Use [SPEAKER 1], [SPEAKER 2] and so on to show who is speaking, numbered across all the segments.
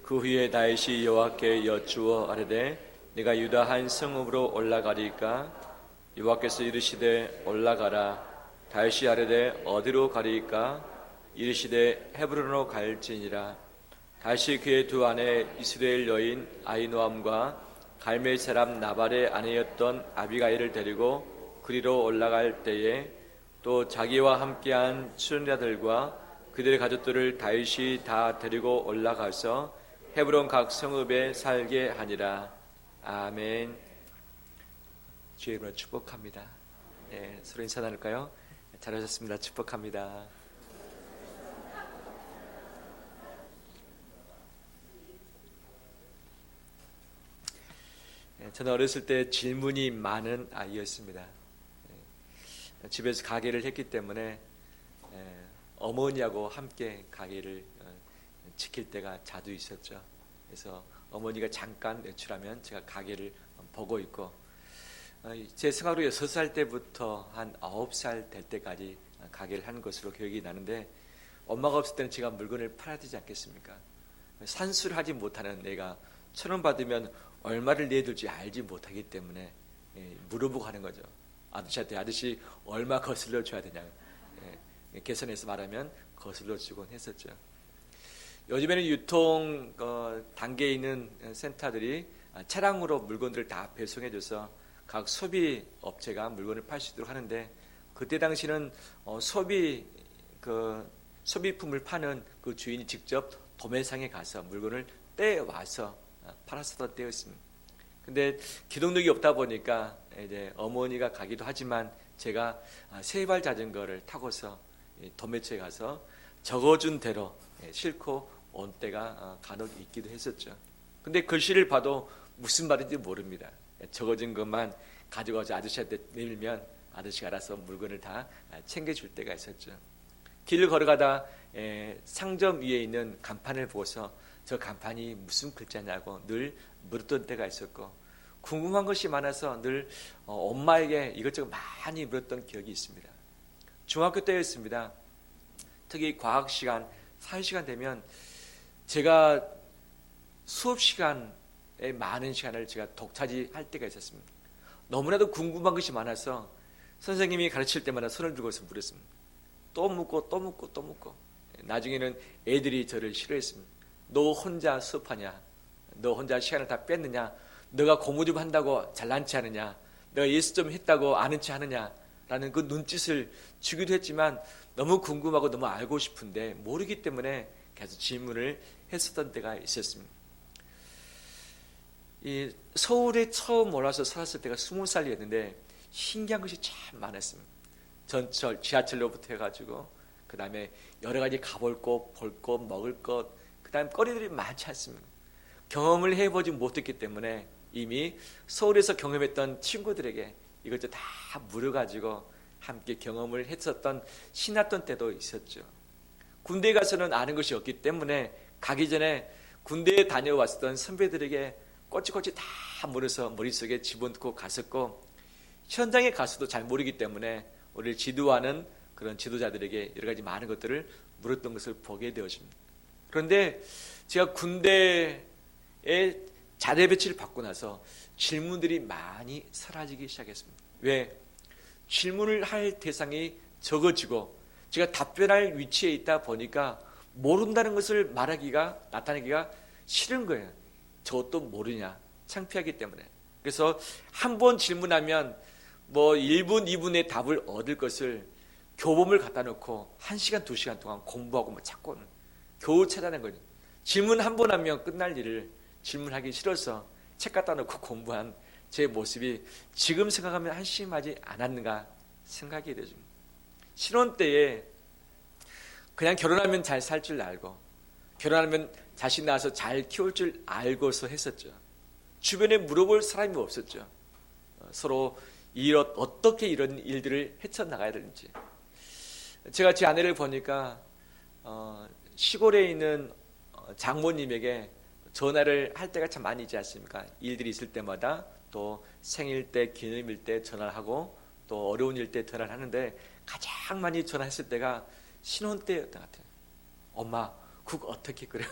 [SPEAKER 1] 그 후에 다윗이 여호와께 여쭈어 아뢰되 네가 유다 한 성읍으로 올라가리까? 여호와께서 이르시되 올라가라. 다윗이 아뢰되 어디로 가리까? 이르시되 헤브론으로 갈지니라. 다윗이 그의 두 아내 이스라엘 여인 아히노암과 갈멜 사람 나발의 아내였던 아비가일을 데리고 그리로 올라갈 때에 또 자기와 함께한 추론자들과 그들의 가족들을 다윗이 다 데리고 올라가서 헤브론 각 성읍에 살게 하니라. 아멘. 주의 이름으로 축복합니다. 서로 인사 나눌까요? 잘하셨습니다. 축복합니다. 저는 어렸을 때 질문이 많은 아이였습니다. 집에서 가게를 했기 때문에 어머니하고 함께 가게를 지킬 때가 자주 있었죠. 그래서 어머니가 잠깐 외출하면 제가 가게를 보고 있고, 제 생각으로 6살 때부터 한 9살 될 때까지 가게를 한 것으로 기억이 나는데, 엄마가 없을 때는 제가 물건을 팔아야 되지 않겠습니까? 산수를 하지 못하는 내가 1,000원 받으면 얼마를 내둘지 알지 못하기 때문에 물어보고 하는 거죠. 아저씨한테 아저씨 얼마 거슬러 줘야 되냐. 계산해서 말하면 거슬러 주곤 했었죠. 요즘에는 유통 단계에 있는 센터들이 차량으로 물건들을 다 배송해줘서 각 소비 업체가 물건을 팔 수 있도록 하는데, 그때 당시는 소비품을 파는 그 주인이 직접 도매상에 가서 물건을 떼와서 팔았었던 때였습니다. 근데 기동력이 없다 보니까 이제 어머니가 가기도 하지만 제가 세발 자전거를 타고서 도매체에 가서 적어준 대로 싣고 온 때가 간혹 있기도 했었죠. 근데 글씨를 봐도 무슨 말인지 모릅니다. 적어준 것만 가져가서 아저씨한테 내밀면 아저씨가 알아서 물건을 다 챙겨줄 때가 있었죠. 길을 걸어가다 상점 위에 있는 간판을 보고서 저 간판이 무슨 글자냐고 늘 물었던 때가 있었고, 궁금한 것이 많아서 늘 엄마에게 이것저것 많이 물었던 기억이 있습니다. 중학교 때였습니다. 특히 과학 시간, 사회 시간 되면 제가 수업 시간에 많은 시간을 제가 독차지할 때가 있었습니다. 너무나도 궁금한 것이 많아서 선생님이 가르칠 때마다 손을 들고서 물었습니다. 또 묻고 또 묻고 또 묻고. 나중에는 애들이 저를 싫어했습니다. 너 혼자 수업하냐? 너 혼자 시간을 다 뺐느냐? 너가 공부 좀 한다고 잘난 체 하느냐? 너가 예수 좀 했다고 아는 체 하느냐? 라는 그 눈짓을 주기도 했지만 너무 궁금하고 너무 알고 싶은데 모르기 때문에 계속 질문을 했었던 때가 있었습니다. 서울에 처음 올라와서 살았을 때가 20살이었는데 신기한 것이 참 많았습니다. 전철, 지하철로부터 해가지고 그 다음에 여러 가지 가볼 것, 볼 것, 먹을 것, 그 다음에 거리들이 많지 않습니다. 경험을 해보지 못했기 때문에 이미 서울에서 경험했던 친구들에게 이것저것 다 물어가지고 함께 경험을 했었던 신났던 때도 있었죠. 군대에 가서는 아는 것이 없기 때문에 가기 전에 군대에 다녀왔던 선배들에게 꼬치꼬치 다 물어서 머릿속에 집어넣고 갔었고, 현장에 가서도 잘 모르기 때문에 우리를 지도하는 그런 지도자들에게 여러 가지 많은 것들을 물었던 것을 보게 되었습니다. 그런데 제가 군대에 자대 배치를 받고 나서 질문들이 많이 사라지기 시작했습니다. 왜? 질문을 할 대상이 적어지고 제가 답변할 위치에 있다 보니까 모른다는 것을 나타내기가 싫은 거예요. 저것도 모르냐, 창피하기 때문에. 그래서 한 번 질문하면 1분, 2분의 답을 얻을 것을 교범을 갖다 놓고 1시간, 2시간 동안 공부하고 찾고 겨우 찾아낸 거죠. 질문 한 번 하면 끝날 일을 질문하기 싫어서 책 갖다 놓고 공부한 제 모습이 지금 생각하면 한심하지 않았는가 생각이 되죠. 신혼 때에 그냥 결혼하면 잘 살 줄 알고 결혼하면 자식 낳아서 잘 키울 줄 알고서 했었죠. 주변에 물어볼 사람이 없었죠. 서로 어떻게 이런 일들을 헤쳐나가야 되는지. 제가 제 아내를 보니까 시골에 있는 장모님에게 전화를 할 때가 참 많이 있지 않습니까? 일들이 있을 때마다 또 생일 때, 기념일 때 전화를 하고 또 어려운 일 때 전화를 하는데 가장 많이 전화했을 때가 신혼 때였던 것 같아요. 엄마, 국 어떻게 끓여?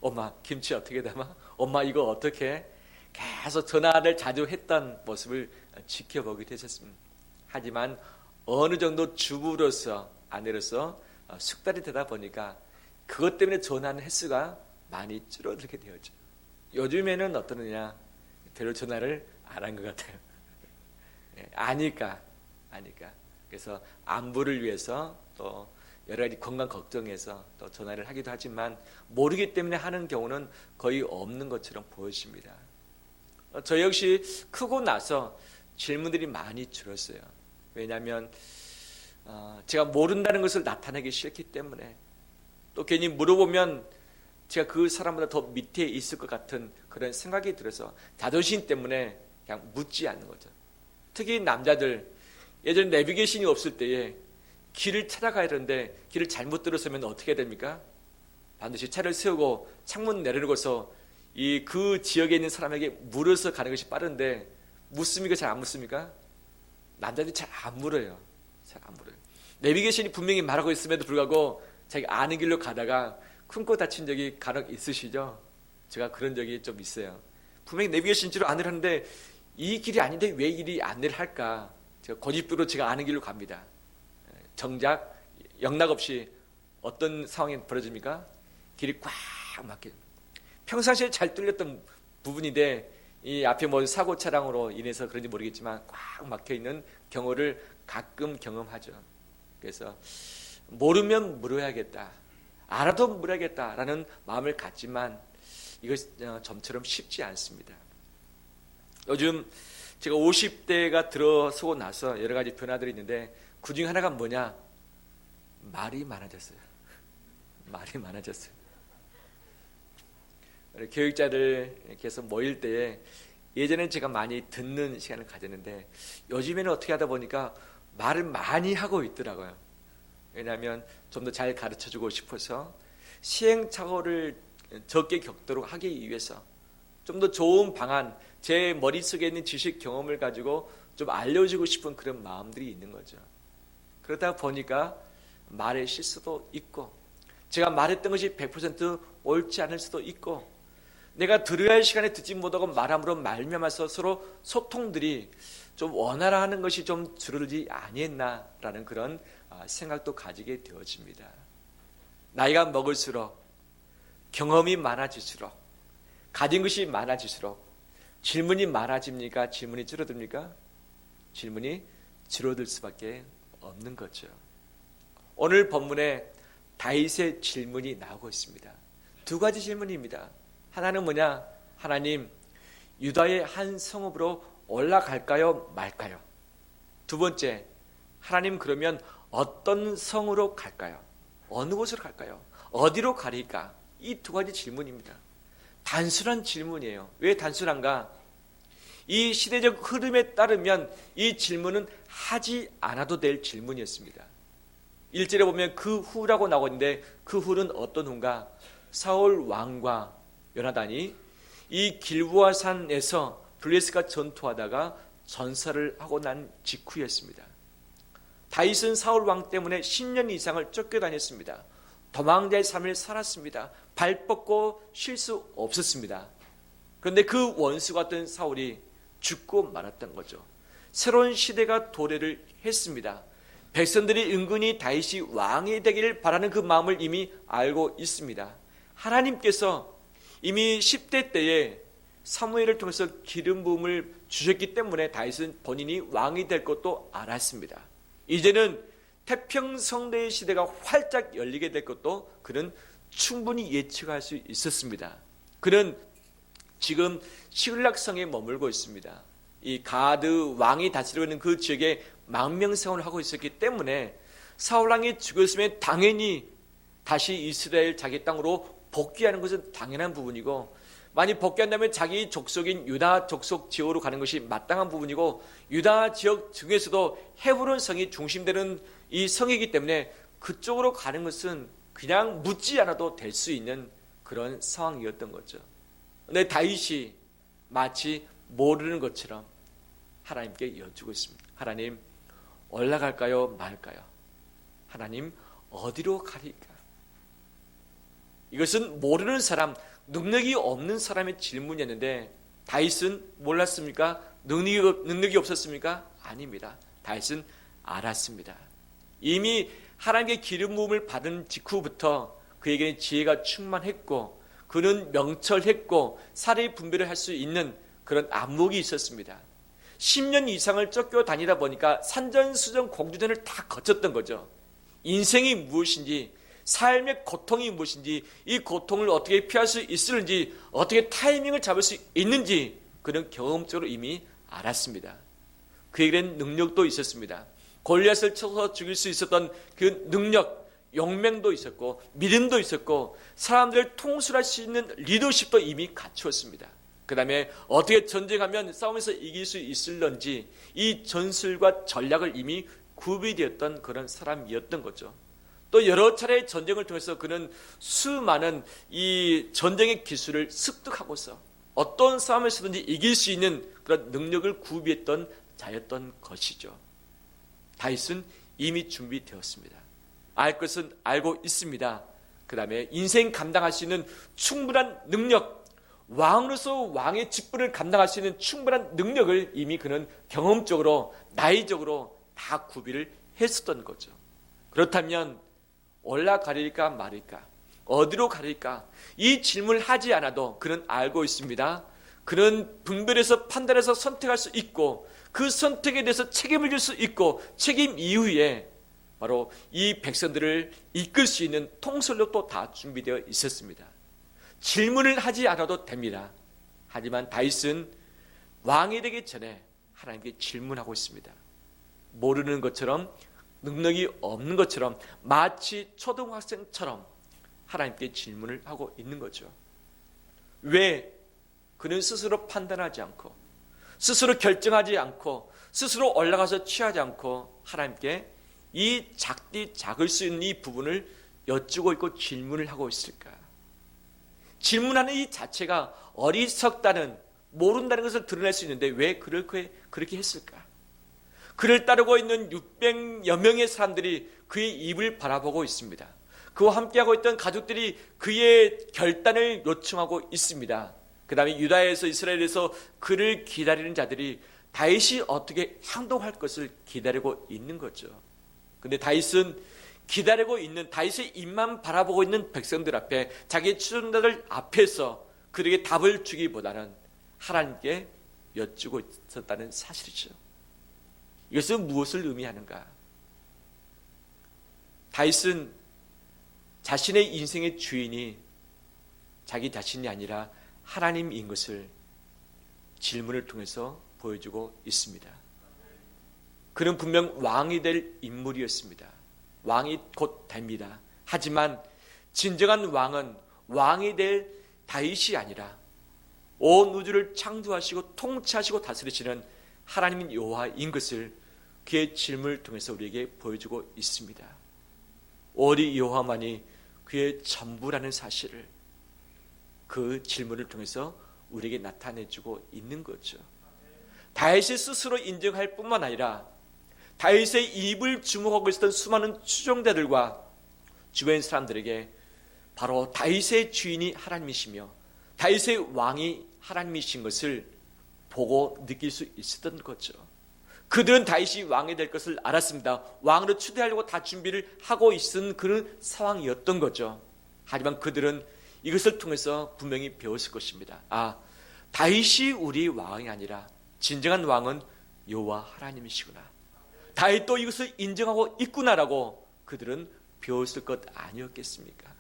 [SPEAKER 1] 엄마 김치 어떻게 담아? 엄마 이거 어떻게? 계속 전화를 자주 했던 모습을 지켜보게 되셨습니다. 하지만 어느 정도 주부로서 아내로서 숙달이 되다 보니까 그것 때문에 전화하는 횟수가 많이 줄어들게 되었죠. 요즘에는 어떠느냐? 별로 전화를 안 한 것 같아요. 아니까. 그래서 안부를 위해서 또 여러 가지 건강 걱정해서 또 전화를 하기도 하지만 모르기 때문에 하는 경우는 거의 없는 것처럼 보여집니다. 저 역시 크고 나서 질문들이 많이 줄었어요. 왜냐하면 제가 모른다는 것을 나타내기 싫기 때문에, 또 괜히 물어보면 제가 그 사람보다 더 밑에 있을 것 같은 그런 생각이 들어서 자존심 때문에 그냥 묻지 않는 거죠. 특히 남자들, 예전에 내비게이션이 없을 때에 길을 찾아가야 되는데 길을 잘못 들어서면 어떻게 됩니까? 반드시 차를 세우고 창문 내려놓고서 그 지역에 있는 사람에게 물어서 가는 것이 빠른데, 묻습니까? 잘 안 묻습니까? 남자들이 잘 안 물어요. 내비게이션이 분명히 말하고 있음에도 불구하고 자기 아는 길로 가다가 큰코 다친 적이 간혹 있으시죠? 제가 그런 적이 좀 있어요. 분명히 내비게이션으로 안내를 하는데 이 길이 아닌데 왜 이리 안내를 할까? 제가 고집으로 제가 아는 길로 갑니다. 정작 영락 없이 어떤 상황이 벌어집니까? 길이 꽉 막혀. 평상시에 잘 뚫렸던 부분인데 이 앞에 뭐 사고 차량으로 인해서 그런지 모르겠지만 꽉 막혀 있는 경우를 가끔 경험하죠. 그래서 모르면 물어야겠다, 알아도 물어야겠다라는 마음을 갖지만 이것이 좀처럼 쉽지 않습니다. 요즘 제가 50대가 들어서고 나서 여러 가지 변화들이 있는데 그 중에 하나가 뭐냐? 말이 많아졌어요. 교육자들 계속 모일 때에 예전엔 제가 많이 듣는 시간을 가졌는데 요즘에는 어떻게 하다 보니까 말을 많이 하고 있더라고요. 왜냐하면 좀 더 잘 가르쳐주고 싶어서 시행착오를 적게 겪도록 하기 위해서 좀 더 좋은 방안, 제 머릿속에 있는 지식 경험을 가지고 좀 알려주고 싶은 그런 마음들이 있는 거죠. 그러다 보니까 말의 실수도 있고 제가 말했던 것이 100% 옳지 않을 수도 있고 내가 들어야 할 시간에 듣지 못하고 말함으로 말미암아서 서로 소통들이 좀 원활하는 것이 좀 줄어들지 아니했나라는 그런 생각도 가지게 되어집니다. 나이가 먹을수록 경험이 많아질수록 가진 것이 많아질수록 질문이 많아집니까? 질문이 줄어듭니까? 질문이 줄어들 수밖에 없는 거죠. 오늘 본문에 다윗의 질문이 나오고 있습니다. 두 가지 질문입니다. 하나는 뭐냐? 하나님, 유다의 한 성읍으로 올라갈까요? 말까요? 두 번째, 하나님 그러면 어떤 성으로 갈까요? 어느 곳으로 갈까요? 어디로 가리까? 이 두 가지 질문입니다. 단순한 질문이에요. 왜 단순한가? 이 시대적 흐름에 따르면 이 질문은 하지 않아도 될 질문이었습니다. 1절에 보면 그 후라고 나오고 있는데 그 후는 어떤 후인가? 사울 왕과 요나단이 이 길보아 산에서 블레셋과 전투하다가 전사를 하고 난 직후였습니다. 다윗은 사울 왕 때문에 10년 이상을 쫓겨다녔습니다. 도망자의 삶을 살았습니다. 발 뻗고 쉴 수 없었습니다. 그런데 그 원수가 된 사울이 죽고 말았던 거죠. 새로운 시대가 도래를 했습니다. 백성들이 은근히 다윗이 왕이 되기를 바라는 그 마음을 이미 알고 있습니다. 하나님께서 이미 10대 때에 사무엘을 통해서 기름 부음을 주셨기 때문에 다윗은 본인이 왕이 될 것도 알았습니다. 이제는 태평성대의 시대가 활짝 열리게 될 것도 그는 충분히 예측할 수 있었습니다. 그는 지금 시글락성에 머물고 있습니다. 이 가드 왕이 다스리고 있는 그 지역에 망명생활을 하고 있었기 때문에 사울왕이 죽었으면 당연히 다시 이스라엘 자기 땅으로 복귀하는 것은 당연한 부분이고, 만약 복귀한다면 자기 족속인 유다 족속 지역으로 가는 것이 마땅한 부분이고, 유다 지역 중에서도 헤브론 성이 중심되는 이 성이기 때문에 그쪽으로 가는 것은 그냥 묻지 않아도 될 수 있는 그런 상황이었던 거죠. 근데 다윗이 마치 모르는 것처럼 하나님께 여쭈고 있습니다. 하나님, 올라갈까요? 말까요? 하나님, 어디로 가리까? 이것은 모르는 사람, 능력이 없는 사람의 질문이었는데 다윗은 몰랐습니까? 능력이 없었습니까? 아닙니다. 다윗은 알았습니다. 이미 하나님의 기름 부음을 받은 직후부터 그에게는 지혜가 충만했고 그는 명철했고 사리 분별을 할 수 있는 그런 안목이 있었습니다. 10년 이상을 쫓겨다니다 보니까 산전수전 공주전을 다 거쳤던 거죠. 인생이 무엇인지, 삶의 고통이 무엇인지, 이 고통을 어떻게 피할 수 있을지, 어떻게 타이밍을 잡을 수 있는지 그는 경험적으로 이미 알았습니다. 그에게는 능력도 있었습니다. 골리앗을 쳐서 죽일 수 있었던 그 능력, 용맹도 있었고 믿음도 있었고 사람들을 통솔할 수 있는 리더십도 이미 갖추었습니다. 그 다음에 어떻게 전쟁하면 싸움에서 이길 수 있을런지 이 전술과 전략을 이미 구비되었던 그런 사람이었던 거죠. 또 여러 차례의 전쟁을 통해서 그는 수많은 이 전쟁의 기술을 습득하고서 어떤 싸움에서든지 이길 수 있는 그런 능력을 구비했던 자였던 것이죠. 다윗은 이미 준비되었습니다. 알 것은 알고 있습니다. 그 다음에 인생 감당할 수 있는 충분한 능력, 왕으로서 왕의 직분을 감당할 수 있는 충분한 능력을 이미 그는 경험적으로 나이적으로 다 구비를 했었던 거죠. 그렇다면 올라가릴까 말일까, 어디로 가릴까, 이 질문을 하지 않아도 그는 알고 있습니다. 그는 분별해서 판단해서 선택할 수 있고 그 선택에 대해서 책임을 질 수 있고 책임 이후에 바로 이 백성들을 이끌 수 있는 통솔력도 다 준비되어 있었습니다. 질문을 하지 않아도 됩니다. 하지만 다윗은 왕이 되기 전에 하나님께 질문하고 있습니다. 모르는 것처럼 능력이 없는 것처럼 마치 초등학생처럼 하나님께 질문을 하고 있는 거죠. 왜 그는 스스로 판단하지 않고 스스로 결정하지 않고 스스로 올라가서 취하지 않고 하나님께 이 작디 작을 수 있는 이 부분을 여쭈고 있고 질문을 하고 있을까? 질문하는 이 자체가 어리석다는, 모른다는 것을 드러낼 수 있는데 왜 그렇게 했을까? 그를 따르고 있는 600여 명의 사람들이 그의 입을 바라보고 있습니다. 그와 함께하고 있던 가족들이 그의 결단을 요청하고 있습니다. 그 다음에 유다에서 이스라엘에서 그를 기다리는 자들이 다윗이 어떻게 행동할 것을 기다리고 있는 거죠. 근데 다윗은 기다리고 있는, 다윗의 입만 바라보고 있는 백성들 앞에, 자기의 추종자들 앞에서 그에게 답을 주기보다는 하나님께 여쭈고 있었다는 사실이죠. 이것은 무엇을 의미하는가? 다윗은 자신의 인생의 주인이 자기 자신이 아니라 하나님인 것을 질문을 통해서 보여주고 있습니다. 그는 분명 왕이 될 인물이었습니다. 왕이 곧 됩니다. 하지만 진정한 왕은 왕이 될 다윗이 아니라 온 우주를 창조하시고 통치하시고 다스리시는 하나님인 여호와인 것을 그의 질문을 통해서 우리에게 보여주고 있습니다. 오직 여호와만이 그의 전부라는 사실을 그 질문을 통해서 우리에게 나타내주고 있는 거죠. 다윗이 스스로 인정할 뿐만 아니라 다윗의 입을 주목하고 있었던 수많은 추종자들과 주변 사람들에게 바로 다윗의 주인이 하나님이시며 다윗의 왕이 하나님이신 것을 보고 느낄 수 있었던 거죠. 그들은 다윗이 왕이 될 것을 알았습니다. 왕으로 추대하려고 다 준비를 하고 있은 그런 상황이었던 거죠. 하지만 그들은 이것을 통해서 분명히 배웠을 것입니다. 아, 다윗이 우리 왕이 아니라 진정한 왕은 여호와 하나님이시구나. 다윗도 이것을 인정하고 있구나라고 그들은 배웠을 것 아니었겠습니까?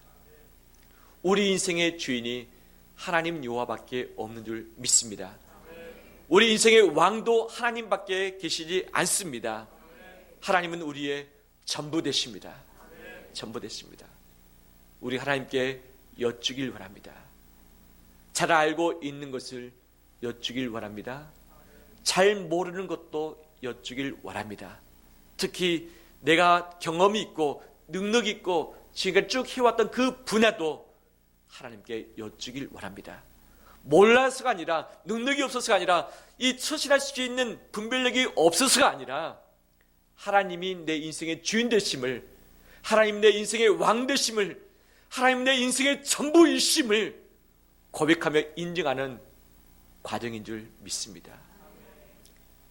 [SPEAKER 1] 우리 인생의 주인이 하나님 여호와밖에 없는 줄 믿습니다. 우리 인생의 왕도 하나님밖에 계시지 않습니다. 하나님은 우리의 전부 되십니다. 전부 되십니다. 우리 하나님께 여쭈길 원합니다. 잘 알고 있는 것을 여쭈길 원합니다. 잘 모르는 것도 여쭈길 원합니다. 특히 내가 경험이 있고 능력이 있고 지금까지 쭉 해왔던 그 분야도 하나님께 여쭈길 원합니다. 몰라서가 아니라, 능력이 없어서가 아니라, 이 처신할 수 있는 분별력이 없어서가 아니라 하나님이 내 인생의 주인 되심을, 하나님 내 인생의 왕 되심을, 하나님 내 인생의 전부이심을 고백하며 인정하는 과정인 줄 믿습니다.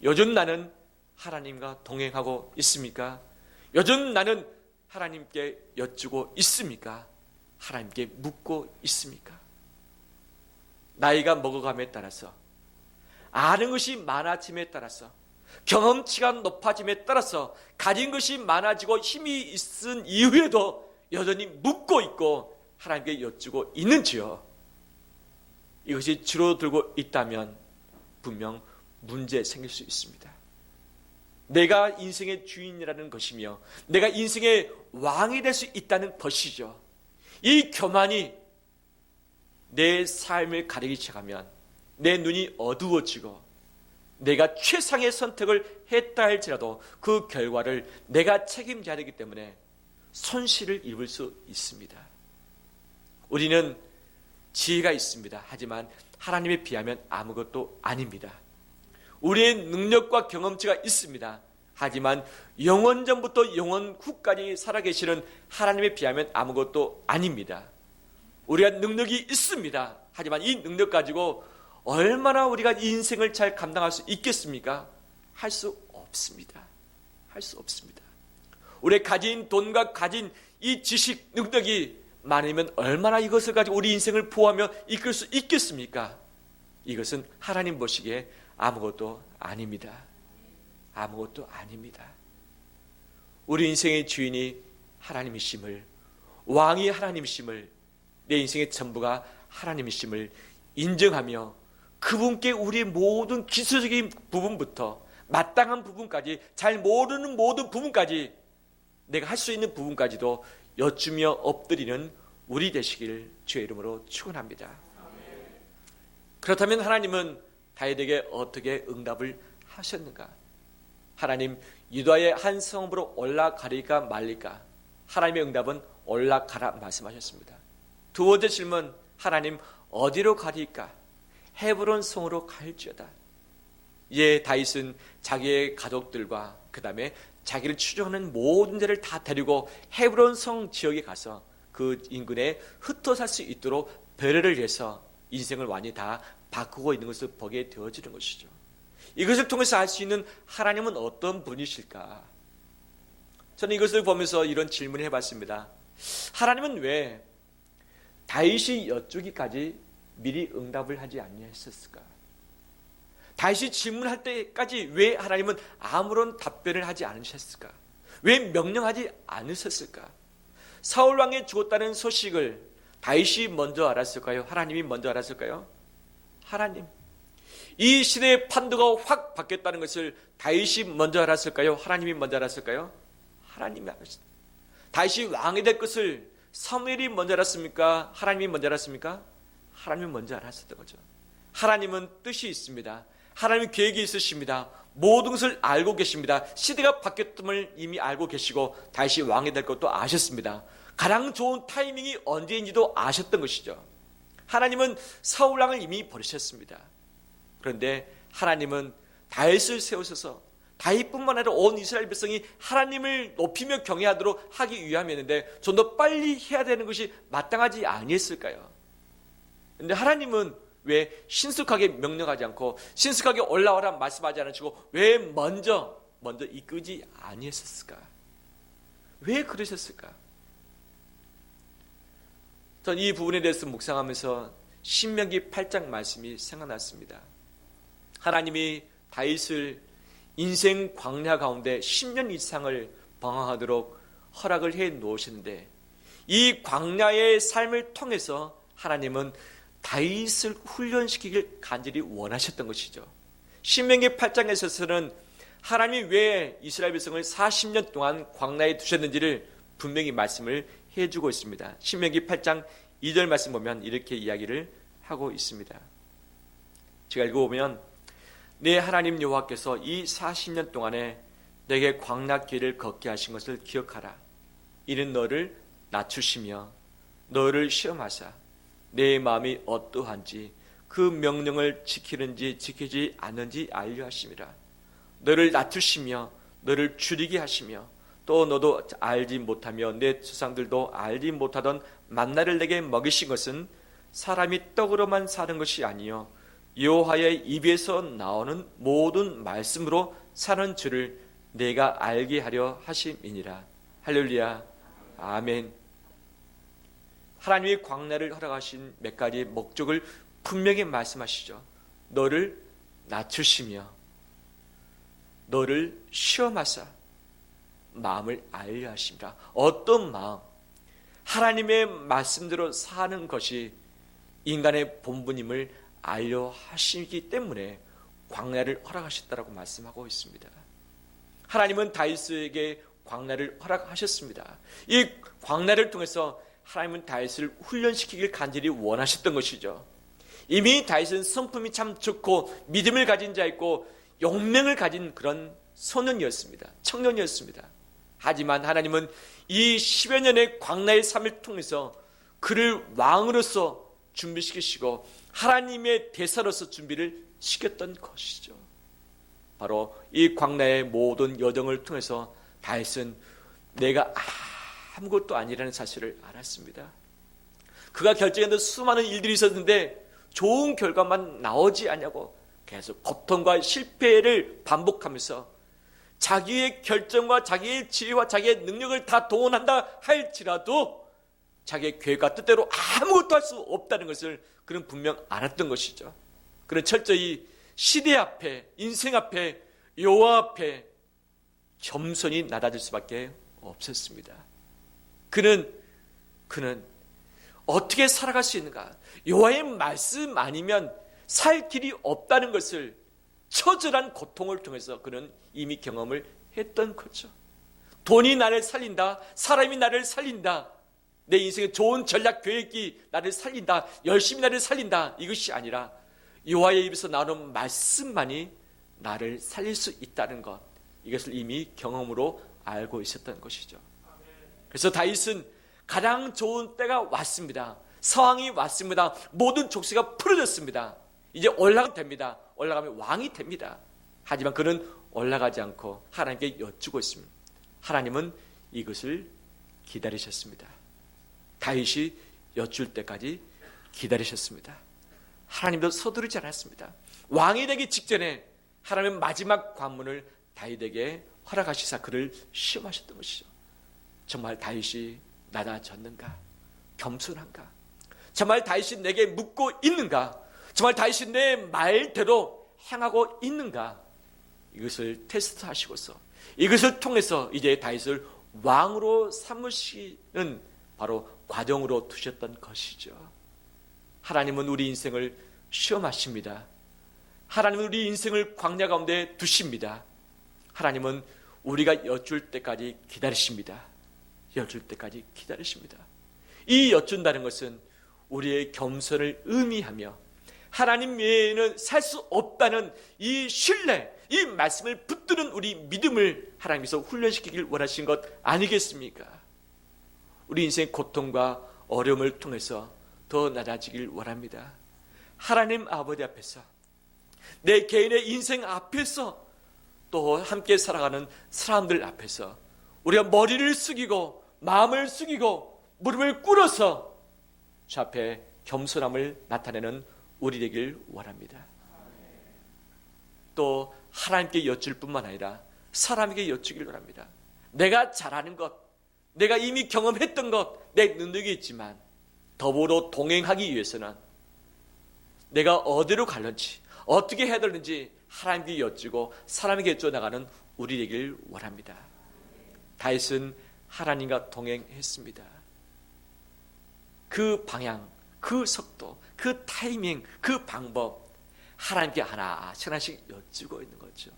[SPEAKER 1] 요즘 나는 하나님과 동행하고 있습니까? 요즘 나는 하나님께 여쭈고 있습니까? 하나님께 묻고 있습니까? 나이가 먹어감에 따라서, 아는 것이 많아짐에 따라서, 경험치가 높아짐에 따라서 가진 것이 많아지고 힘이 있은 이후에도 여전히 묻고 있고 하나님께 여쭈고 있는지요? 이것이 줄어들고 있다면 분명 문제 생길 수 있습니다. 내가 인생의 주인이라는 것이며 내가 인생의 왕이 될 수 있다는 것이죠. 이 교만이 내 삶을 가리기 시작하면 내 눈이 어두워지고 내가 최상의 선택을 했다 할지라도 그 결과를 내가 책임져야 되기 때문에 손실을 입을 수 있습니다. 우리는 지혜가 있습니다. 하지만 하나님에 비하면 아무것도 아닙니다. 우리의 능력과 경험치가 있습니다. 하지만 영원 전부터 영원 후까지 살아계시는 하나님에 비하면 아무것도 아닙니다. 우리가 능력이 있습니다. 하지만 이 능력 가지고 얼마나 우리가 인생을 잘 감당할 수 있겠습니까? 할 수 없습니다. 할 수 없습니다. 우리가 가진 돈과 가진 이 지식, 능력이 많으면 얼마나 이것을 가지고 우리 인생을 보호하며 이끌 수 있겠습니까? 이것은 하나님 보시기에 아무것도 아닙니다. 아무것도 아닙니다. 우리 인생의 주인이 하나님이심을, 왕이 하나님이심을, 내 인생의 전부가 하나님이심을 인정하며 그분께 우리의 모든 기술적인 부분부터 마땅한 부분까지, 잘 모르는 모든 부분까지, 내가 할 수 있는 부분까지도 여쭈며 엎드리는 우리 되시길 주의 이름으로 축원합니다. 그렇다면 하나님은 다윗에게 어떻게 응답을 하셨는가? 하나님, 유다의 한 성읍으로 올라가리까 말리까? 하나님의 응답은 올라가라 말씀하셨습니다. 두 번째 질문, 하나님 어디로 가리까? 헤브론 성으로 갈지어다. 이제 다윗은 자기의 가족들과 그 다음에 자기를 추종하는 모든 자를 다 데리고 헤브론 성 지역에 가서 그 인근에 흩어 살 수 있도록 배려를 해서 인생을 완전히 다 바꾸고 있는 것을 보게 되어지는 것이죠. 이것을 통해서 알 수 있는 하나님은 어떤 분이실까? 저는 이것을 보면서 이런 질문을 해봤습니다. 하나님은 왜 다윗이 여쭈기까지 미리 응답을 하지 아니했을까? 다윗이 질문할 때까지 왜 하나님은 아무런 답변을 하지 않으셨을까? 왜 명령하지 않으셨을까? 사울 왕이 죽었다는 소식을 다윗이 먼저 알았을까요? 하나님이 먼저 알았을까요? 하나님. 이 시대의 판도가 확 바뀌었다는 것을 다윗이 먼저 알았을까요? 하나님이 먼저 알았을까요? 하나님이 알았습니다. 다윗이 왕이 될 것을 사무엘이 먼저 알았습니까? 하나님이 먼저 알았습니까? 하나님이 먼저 알았었던 거죠. 하나님은 뜻이 있습니다. 하나님의 계획이 있으십니다. 모든 것을 알고 계십니다. 시대가 바뀌었음을 이미 알고 계시고 다윗이 왕이 될 것도 아셨습니다. 가장 좋은 타이밍이 언제인지도 아셨던 것이죠. 하나님은 사울 왕을 이미 버리셨습니다. 그런데 하나님은 다윗을 세우셔서 다윗뿐만 아니라 온 이스라엘 백성이 하나님을 높이며 경외하도록 하기 위함이었는데 좀 더 빨리 해야 되는 것이 마땅하지 아니했을까요? 그런데 하나님은 왜 신속하게 명령하지 않고 신속하게 올라오라 말씀하지 않으시고 왜 먼저 이끄지 아니했을까? 왜 그러셨을까? 전 이 부분에 대해서 묵상하면서 신명기 8장 말씀이 생각났습니다. 하나님이 다윗을 인생 광야 가운데 10년 이상을 방황하도록 허락을 해 놓으셨는데 이 광야의 삶을 통해서 하나님은 다윗을 훈련시키길 간절히 원하셨던 것이죠. 신명기 8장에서는 하나님이 왜 이스라엘 백성을 40년 동안 광야에 두셨는지를 분명히 말씀을 해주고 있습니다. 신명기 8장 2절 말씀 보면 이렇게 이야기를 하고 있습니다. 제가 읽어보면 내 하나님 여호와께서 이 40년 동안에 내게 광야길을 걷게 하신 것을 기억하라. 이는 너를 낮추시며 너를 시험하사 내 마음이 어떠한지 그 명령을 지키는지 지키지 않는지 알려 하심이라. 너를 낮추시며 너를 줄이게 하시며 또 너도 알지 못하며 내 조상들도 알지 못하던 만나를 내게 먹이신 것은 사람이 떡으로만 사는 것이 아니요 여호와의 입에서 나오는 모든 말씀으로 사는 줄을 내가 알게 하려 하심이니라. 할렐루야. 아멘. 하나님이 광야를 허락하신 몇 가지의 목적을 분명히 말씀하시죠. 너를 낮추시며 너를 시험하사 마음을 알려 하십니다. 어떤 마음? 하나님의 말씀대로 사는 것이 인간의 본분임을 알려 하시기 때문에 광야를 허락하셨다라고 말씀하고 있습니다. 하나님은 다윗에게 광야를 허락하셨습니다. 이 광야를 통해서 하나님은 다윗을 훈련시키길 간절히 원하셨던 것이죠. 이미 다윗은 성품이 참 좋고 믿음을 가진 자였고 용맹을 가진 그런 소년이었습니다. 청년이었습니다. 하지만 하나님은 이 10여 년의 광야의 삶을 통해서 그를 왕으로서 준비시키시고 하나님의 대사로서 준비를 시켰던 것이죠. 바로 이 광야의 모든 여정을 통해서 다윗은 내가 아무것도 아니라는 사실을 알았습니다. 그가 결정했던 수많은 일들이 있었는데 좋은 결과만 나오지 않냐고 계속 고통과 실패를 반복하면서 자기의 결정과 자기의 지혜와 자기의 능력을 다 동원한다 할지라도 자기의 계획과 뜻대로 아무것도 할 수 없다는 것을 그는 분명 알았던 것이죠. 그는 철저히 시대 앞에, 인생 앞에, 여호와 앞에 겸손히 낮아질 수밖에 없었습니다. 그는 어떻게 살아갈 수 있는가? 여호와의 말씀 아니면 살 길이 없다는 것을 처절한 고통을 통해서 그는 이미 경험을 했던 거죠. 돈이 나를 살린다. 사람이 나를 살린다. 내 인생의 좋은 전략 계획이 나를 살린다. 열심히 나를 살린다. 이것이 아니라 여호와의 입에서 나오는 말씀만이 나를 살릴 수 있다는 것. 이것을 이미 경험으로 알고 있었던 것이죠. 그래서 다윗은 가장 좋은 때가 왔습니다. 상황이 왔습니다. 모든 족쇄가 풀어졌습니다. 이제 올라가면 됩니다. 올라가면 왕이 됩니다. 하지만 그는 올라가지 않고 하나님께 여쭈고 있습니다. 하나님은 이것을 기다리셨습니다. 다윗이 여쭐 때까지 기다리셨습니다. 하나님도 서두르지 않았습니다. 왕이 되기 직전에 하나님은 마지막 관문을 다윗에게 허락하시사 그를 시험하셨던 것이죠. 정말 다윗이 낮아졌는가? 겸손한가? 정말 다윗이 내게 묻고 있는가? 정말 다윗이 내 말대로 행하고 있는가? 이것을 테스트하시고서 이것을 통해서 이제 다윗을 왕으로 삼으시는 바로 과정으로 두셨던 것이죠. 하나님은 우리 인생을 시험하십니다. 하나님은 우리 인생을 광야 가운데 두십니다. 하나님은 우리가 여쭐 때까지 기다리십니다. 여쭐 때까지 기다리십니다. 이 여쭌다는 것은 우리의 겸손을 의미하며 하나님 외에는 살 수 없다는 이 신뢰, 이 말씀을 붙드는 우리 믿음을 하나님께서 훈련시키길 원하신 것 아니겠습니까? 우리 인생의 고통과 어려움을 통해서 더 낮아지길 원합니다. 하나님 아버지 앞에서 내 개인의 인생 앞에서 또 함께 살아가는 사람들 앞에서 우리가 머리를 숙이고 마음을 숙이고 무릎을 꿇어서 주 앞에 겸손함을 나타내는 우리 되길 원합니다. 또 하나님께 여쭐 뿐만 아니라 사람에게 여쭈길 원합니다. 내가 잘하는 것, 내가 이미 경험했던 것, 내 능력이 있지만 더불어 동행하기 위해서는 내가 어디로 갈는지 어떻게 해야 되는지 하나님께 여쭈고 사람에게 여쭈어나가는 우리 되길 원합니다. 다윗은 하나님과 동행했습니다. 그 방향, 그 속도, 그 타이밍, 그 방법 하나님께 하나씩 여쭈고 있는 거죠.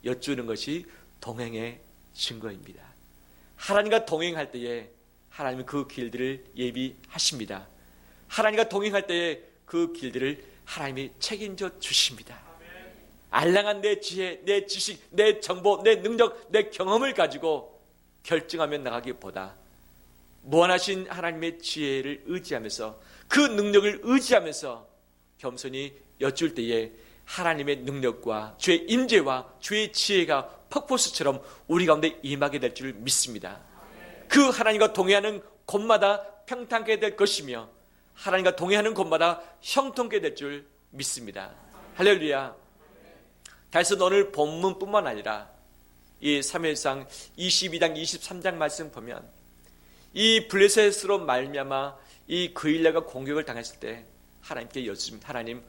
[SPEAKER 1] 여쭈는 것이 동행의 증거입니다. 하나님과 동행할 때에 하나님은 그 길들을 예비하십니다. 하나님과 동행할 때에 그 길들을 하나님이 책임져 주십니다. 알량한 내 지혜, 내 지식, 내 정보, 내 능력, 내 경험을 가지고 결정하며 나가기보다 무한하신 하나님의 지혜를 의지하면서 그 능력을 의지하면서 겸손히 여쭐 때에 하나님의 능력과 주의 임재와 주의 지혜가 폭포수처럼 우리 가운데 임하게 될 줄 믿습니다. 그 하나님과 동행하는 곳마다 평탄하게 될 것이며 하나님과 동행하는 곳마다 형통케 될 줄 믿습니다. 할렐루야. 다윗은 오늘 본문뿐만 아니라 이 사무엘상 22장 23장 말씀 보면 이 블레셋으로 말미암아 이 그일랴가 공격을 당했을 때 하나님께 여쭙습니다. 하나님,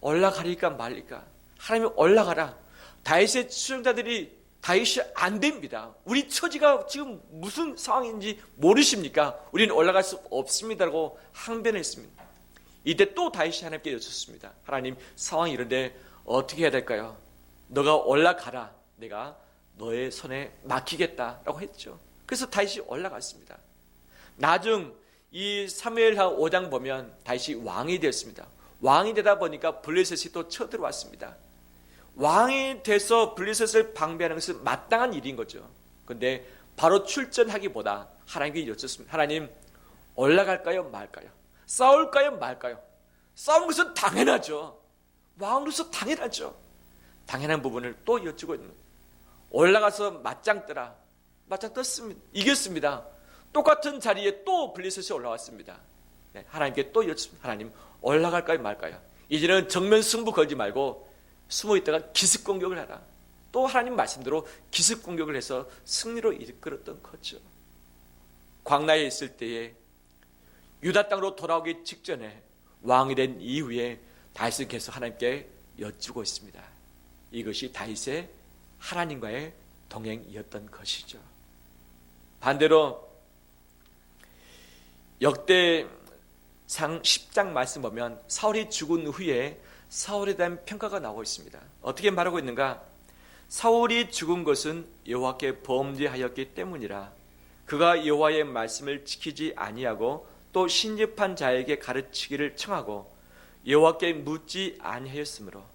[SPEAKER 1] 올라가리까 말리까? 하나님, 올라가라. 다윗의 추종자들이 다윗이 안 됩니다. 우리 처지가 지금 무슨 상황인지 모르십니까? 우리는 올라갈 수 없습니다라고 항변했습니다. 이때 또 다윗이 하나님께 여쭙습니다. 하나님, 상황이 이런데 어떻게 해야 될까요? 너가 올라가라. 내가 너의 손에 맡기겠다라고 했죠. 그래서 다윗이 올라갔습니다. 나중 이 사무엘하 5장 보면 다윗이 왕이 되었습니다. 왕이 되다 보니까 블레셋이 또 쳐들어왔습니다. 왕이 돼서 블레셋을 방비하는 것은 마땅한 일인 거죠. 그런데 바로 출전하기보다 하나님께 여쭙습니다. 하나님, 올라갈까요 말까요? 싸울까요 말까요? 싸우는 것은 당연하죠. 왕으로서 당연하죠. 당연한 부분을 또 여쭈고 있는 거예요. 올라가서 맞짱 뜨라. 맞짱 떴습니다. 이겼습니다. 똑같은 자리에 또 블레셋이 올라왔습니다. 네, 하나님께 또 여쭙습니다. 하나님, 올라갈까요 말까요? 이제는 정면 승부 걸지 말고 숨어 있다가 기습 공격을 하라. 또 하나님 말씀대로 기습 공격을 해서 승리로 이끌었던 거죠. 광야에 있을 때에 유다 땅으로 돌아오기 직전에 왕이 된 이후에 다윗은 계속 하나님께 여쭈고 있습니다. 이것이 다윗의 하나님과의 동행이었던 것이죠. 반대로 역대상 10장 말씀 보면 사울이 죽은 후에 사울에 대한 평가가 나오고 있습니다. 어떻게 말하고 있는가? 사울이 죽은 것은 여호와께 범죄하였기 때문이라. 그가 여호와의 말씀을 지키지 아니하고 또 신접한 자에게 가르치기를 청하고 여호와께 묻지 아니하였으므로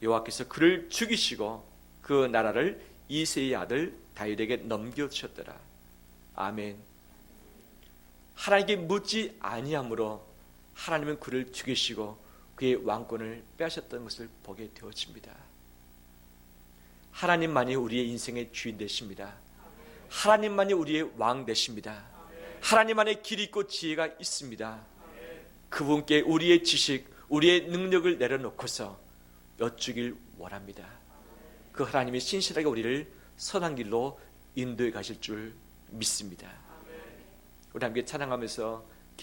[SPEAKER 1] 여호와께서 그를 죽이시고 그 나라를 이새의 아들 다윗에게 넘겨주셨더라. 아멘. 하나님께 묻지 아니함으로 하나님은 그를 죽이시고 그의 왕권을 빼앗았던 것을 보게 되어집니다. 하나님만이 우리의 인생의 주인 되십니다. 하나님만이 우리의 왕 되십니다. 하나님만의 길이 있고 지혜가 있습니다. 그분께 우리의 지식, 우리의 능력을 내려놓고서 여쭈길 원합니다. 그 하나님이 신실하게 우리를 선한 길로 인도해 가실 줄 믿습니다. 우리 함께 찬양하면서